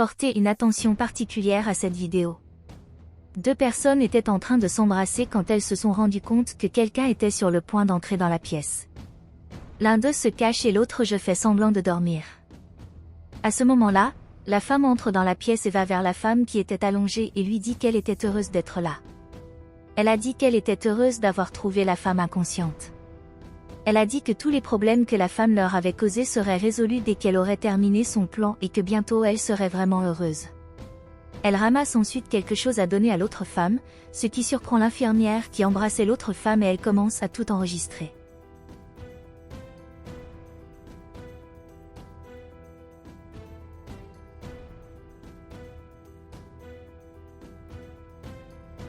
porter une attention particulière à cette vidéo. Deux personnes étaient en train de s'embrasser quand elles se sont rendues compte que quelqu'un était sur le point d'entrer dans la pièce. L'un d'eux se cache et l'autre fait semblant de dormir. À ce moment-là, la femme entre dans la pièce et va vers la femme qui était allongée et lui dit qu'elle était heureuse d'être là. Elle a dit qu'elle était heureuse d'avoir trouvé la femme inconsciente. Elle a dit que tous les problèmes que la femme leur avait causés seraient résolus dès qu'elle aurait terminé son plan et que bientôt elle serait vraiment heureuse. Elle ramasse ensuite quelque chose à donner à l'autre femme, ce qui surprend l'infirmière qui embrassait l'autre femme et elle commence à tout enregistrer.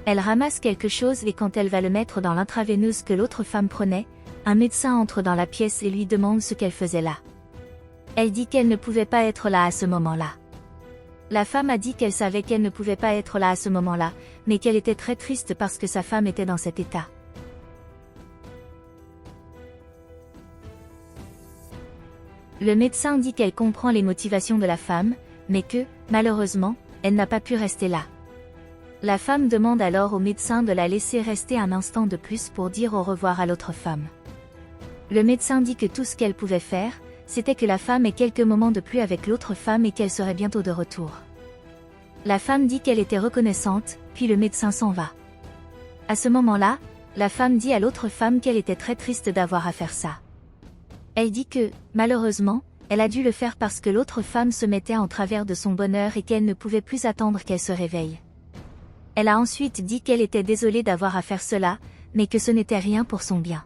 Elle ramasse quelque chose et quand elle va le mettre dans l'intraveineuse que l'autre femme prenait, un médecin entre dans la pièce et lui demande ce qu'elle faisait là. Elle dit qu'elle ne pouvait pas être là à ce moment-là. La femme a dit qu'elle savait qu'elle ne pouvait pas être là à ce moment-là, mais qu'elle était très triste parce que sa femme était dans cet état. Le médecin dit qu'elle comprend les motivations de la femme, mais que, malheureusement, elle n'a pas pu rester là. La femme demande alors au médecin de la laisser rester un instant de plus pour dire au revoir à l'autre femme. Le médecin dit que tout ce qu'elle pouvait faire, c'était que la femme ait quelques moments de plus avec l'autre femme et qu'elle serait bientôt de retour. La femme dit qu'elle était reconnaissante, puis le médecin s'en va. À ce moment-là, la femme dit à l'autre femme qu'elle était très triste d'avoir à faire ça. Elle dit que, malheureusement, elle a dû le faire parce que l'autre femme se mettait en travers de son bonheur et qu'elle ne pouvait plus attendre qu'elle se réveille. Elle a ensuite dit qu'elle était désolée d'avoir à faire cela, mais que ce n'était rien pour son bien.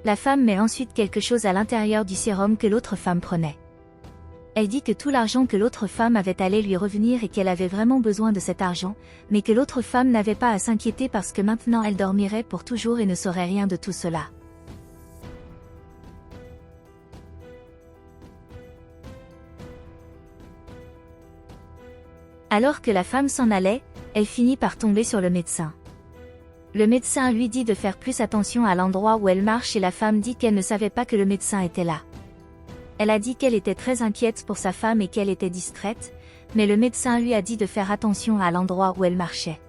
La femme met ensuite quelque chose à l'intérieur du sérum que l'autre femme prenait. Elle dit que tout l'argent que l'autre femme avait allait lui revenir et qu'elle avait vraiment besoin de cet argent, mais que l'autre femme n'avait pas à s'inquiéter parce que maintenant elle dormirait pour toujours et ne saurait rien de tout cela. Alors que la femme s'en allait, elle finit par tomber sur le médecin. Le médecin lui dit de faire plus attention à l'endroit où elle marche et la femme dit qu'elle ne savait pas que le médecin était là. Elle a dit qu'elle était très inquiète pour sa femme et qu'elle était distraite, mais le médecin lui a dit de faire attention à l'endroit où elle marchait.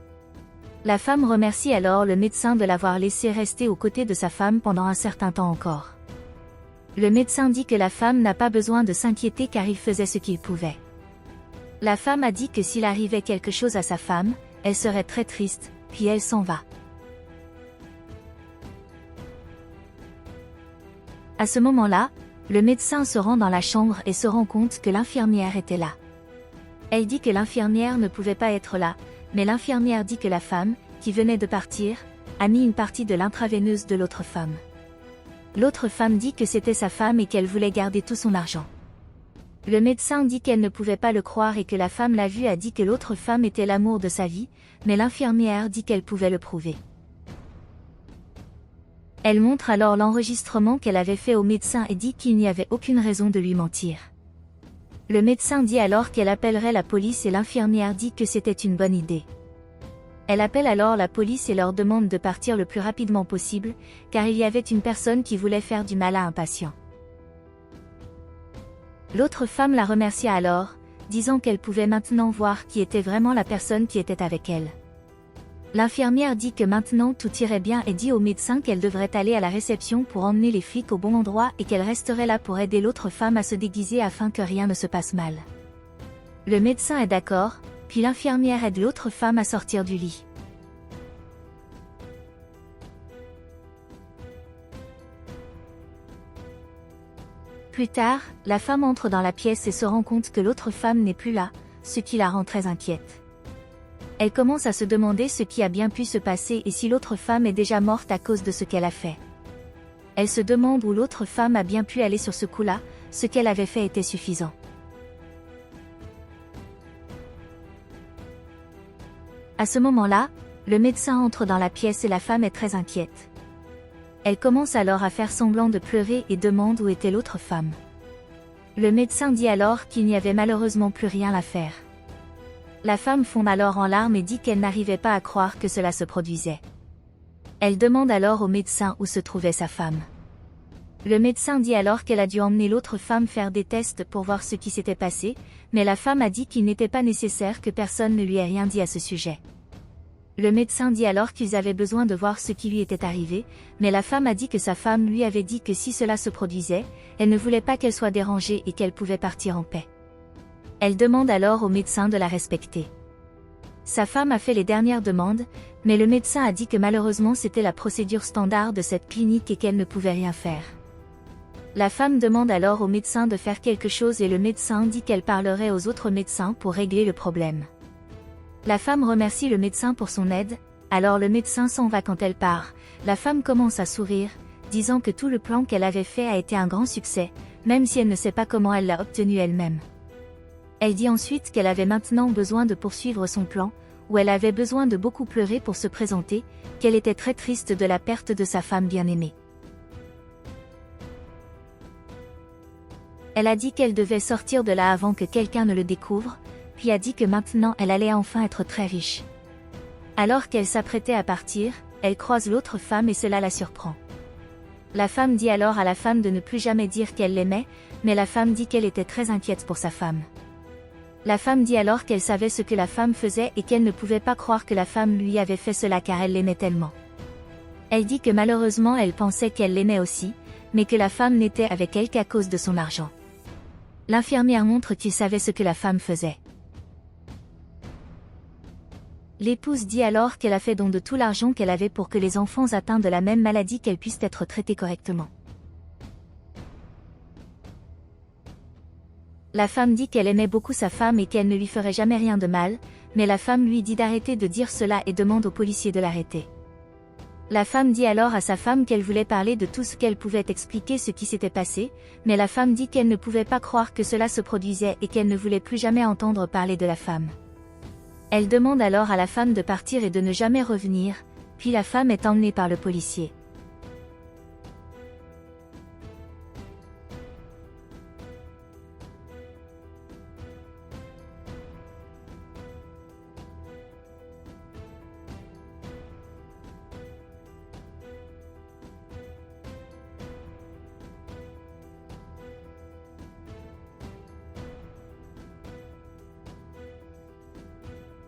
La femme remercie alors le médecin de l'avoir laissé rester aux côtés de sa femme pendant un certain temps encore. Le médecin dit que la femme n'a pas besoin de s'inquiéter car il faisait ce qu'il pouvait. La femme a dit que s'il arrivait quelque chose à sa femme, elle serait très triste, puis elle s'en va. À ce moment-là, le médecin se rend dans la chambre et se rend compte que l'infirmière était là. Elle dit que l'infirmière ne pouvait pas être là, mais l'infirmière dit que la femme, qui venait de partir, a mis une partie de l'intraveineuse de l'autre femme. L'autre femme dit que c'était sa femme et qu'elle voulait garder tout son argent. Le médecin dit qu'elle ne pouvait pas le croire et que la femme l'a vu a dit que l'autre femme était l'amour de sa vie, mais l'infirmière dit qu'elle pouvait le prouver. Elle montre alors l'enregistrement qu'elle avait fait au médecin et dit qu'il n'y avait aucune raison de lui mentir. Le médecin dit alors qu'elle appellerait la police et l'infirmière dit que c'était une bonne idée. Elle appelle alors la police et leur demande de partir le plus rapidement possible, car il y avait une personne qui voulait faire du mal à un patient. L'autre femme la remercia alors, disant qu'elle pouvait maintenant voir qui était vraiment la personne qui était avec elle. L'infirmière dit que maintenant tout irait bien et dit au médecin qu'elle devrait aller à la réception pour emmener les flics au bon endroit et qu'elle resterait là pour aider l'autre femme à se déguiser afin que rien ne se passe mal. Le médecin est d'accord, puis l'infirmière aide l'autre femme à sortir du lit. Plus tard, la femme entre dans la pièce et se rend compte que l'autre femme n'est plus là, ce qui la rend très inquiète. Elle commence à se demander ce qui a bien pu se passer et si l'autre femme est déjà morte à cause de ce qu'elle a fait. Elle se demande où l'autre femme a bien pu aller sur ce coup-là, ce qu'elle avait fait était suffisant. À ce moment-là, le médecin entre dans la pièce et la femme est très inquiète. Elle commence alors à faire semblant de pleurer et demande où était l'autre femme. Le médecin dit alors qu'il n'y avait malheureusement plus rien à faire. La femme fond alors en larmes et dit qu'elle n'arrivait pas à croire que cela se produisait. Elle demande alors au médecin où se trouvait sa femme. Le médecin dit alors qu'elle a dû emmener l'autre femme faire des tests pour voir ce qui s'était passé, mais la femme a dit qu'il n'était pas nécessaire que personne ne lui ait rien dit à ce sujet. Le médecin dit alors qu'ils avaient besoin de voir ce qui lui était arrivé, mais la femme a dit que sa femme lui avait dit que si cela se produisait, elle ne voulait pas qu'elle soit dérangée et qu'elle pouvait partir en paix. Elle demande alors au médecin de la respecter. Sa femme a fait les dernières demandes, mais le médecin a dit que malheureusement c'était la procédure standard de cette clinique et qu'elle ne pouvait rien faire. La femme demande alors au médecin de faire quelque chose et le médecin dit qu'elle parlerait aux autres médecins pour régler le problème. La femme remercie le médecin pour son aide, alors le médecin s'en va quand elle part. La femme commence à sourire, disant que tout le plan qu'elle avait fait a été un grand succès, même si elle ne sait pas comment elle l'a obtenu elle-même. Elle dit ensuite qu'elle avait maintenant besoin de poursuivre son plan, où elle avait besoin de beaucoup pleurer pour se présenter, qu'elle était très triste de la perte de sa femme bien-aimée. Elle a dit qu'elle devait sortir de là avant que quelqu'un ne le découvre, puis a dit que maintenant elle allait enfin être très riche. Alors qu'elle s'apprêtait à partir, elle croise l'autre femme et cela la surprend. La femme dit alors à la femme de ne plus jamais dire qu'elle l'aimait, mais la femme dit qu'elle était très inquiète pour sa femme. La femme dit alors qu'elle savait ce que la femme faisait et qu'elle ne pouvait pas croire que la femme lui avait fait cela car elle l'aimait tellement. Elle dit que malheureusement elle pensait qu'elle l'aimait aussi, mais que la femme n'était avec elle qu'à cause de son argent. L'infirmière montre qu'il savait ce que la femme faisait. L'épouse dit alors qu'elle a fait don de tout l'argent qu'elle avait pour que les enfants atteints de la même maladie qu'elle puissent être traités correctement. La femme dit qu'elle aimait beaucoup sa femme et qu'elle ne lui ferait jamais rien de mal, mais la femme lui dit d'arrêter de dire cela et demande aux policiers de l'arrêter. La femme dit alors à sa femme qu'elle voulait parler de tout ce qu'elle pouvait expliquer ce qui s'était passé, mais la femme dit qu'elle ne pouvait pas croire que cela se produisait et qu'elle ne voulait plus jamais entendre parler de la femme. Elle demande alors à la femme de partir et de ne jamais revenir, puis la femme est emmenée par le policier.